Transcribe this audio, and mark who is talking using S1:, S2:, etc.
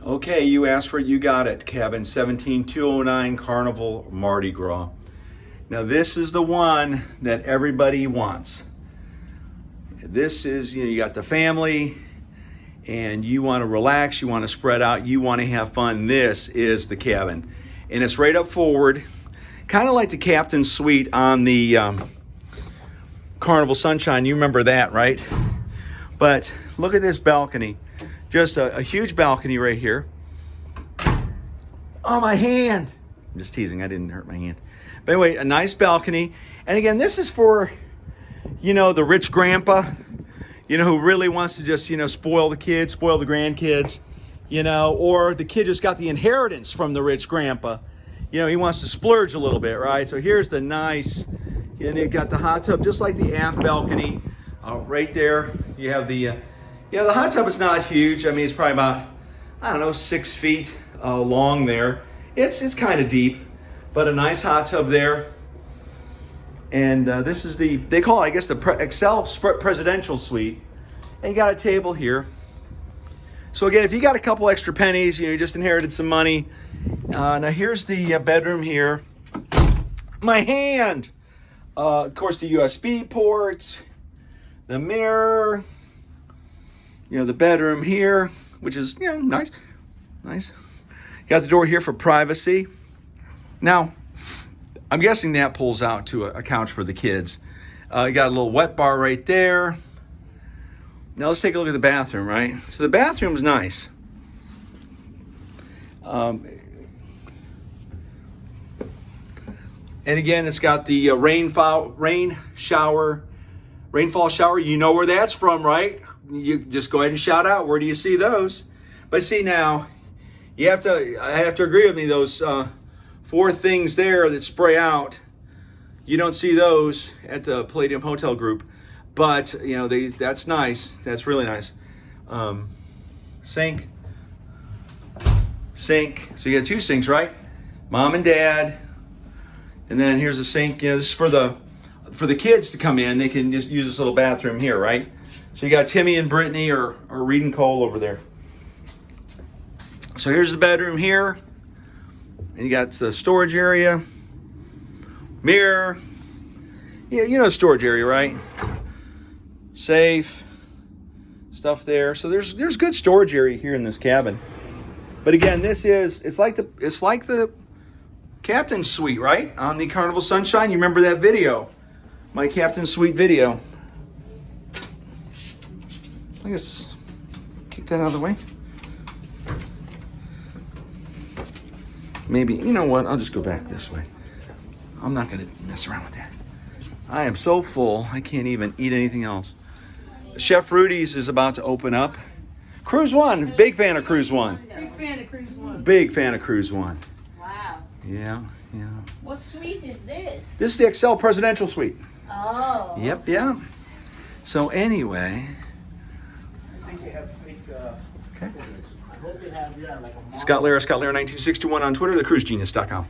S1: Okay, you asked for it, you got it. Cabin 17209 Carnival Mardi Gras. Now this is the one that everybody wants. This is, you got the family and you want to relax, you want to spread out, you want to have fun. This is the cabin. And it's right up forward, kind of like the Captain's Suite on the Carnival Sunshine. You remember that, right? But look at this balcony. Just a huge balcony right here. Oh, my hand. I'm just teasing. I didn't hurt my hand. But anyway, a nice balcony. And again, this is for, the rich grandpa, who really wants to just, spoil the kids, spoil the grandkids, or the kid just got the inheritance from the rich grandpa. He wants to splurge a little bit, right? So here's the nice, and you've got the hot tub, just like the aft balcony. Right there, you have the hot tub is not huge. I mean, it's probably about, 6 feet long there. It's kind of deep, but a nice hot tub there. And this is they call it, I guess, the Excel Presidential Suite. And you got a table here. So again, if you got a couple extra pennies, you just inherited some money. Now here's the bedroom here. My hand. Of course, the USB ports, the mirror. The bedroom here, which is, nice. Got the door here for privacy. Now, I'm guessing that pulls out to a couch for the kids. You got a little wet bar right there. Now let's take a look at the bathroom, right? So the bathroom's nice. And again, it's got the rainfall shower. You know where that's from, right? You just go ahead and shout out. Where do you see those? But see now, I have to agree with me. Those 4 things there that spray out, you don't see those at the Palladium Hotel Group. But that's nice. That's really nice. Sink. So you got 2 sinks, right? Mom and Dad. And then here's a sink. This is for the kids to come in. They can just use this little bathroom here, right? So you got Timmy and Brittany or Reed and Cole over there. So here's the bedroom here. And you got the storage area. Mirror. Yeah, storage area, right? Safe. Stuff there. So there's good storage area here in this cabin. But again, it's like the Captain's Suite, right? On the Carnival Sunshine. You remember that video? My Captain's Suite video. I guess kick that out of the way. Maybe, you know what? I'll just go back this way. I'm not going to mess around with that. I am so full, I can't even eat anything else. Chef Rudy's is about to open up. Cruise One, big fan of Cruise One.
S2: Big fan of Cruise One.
S1: Big fan of Cruise One.
S2: Wow.
S1: Yeah.
S2: What suite is this?
S1: This is the Excel Presidential Suite.
S2: Oh.
S1: Yep, yeah. So anyway.
S3: I think they have fake.
S1: Okay.
S3: I hope they have, like a
S1: Scott Lara 1961 on Twitter, thecruisegenius.com.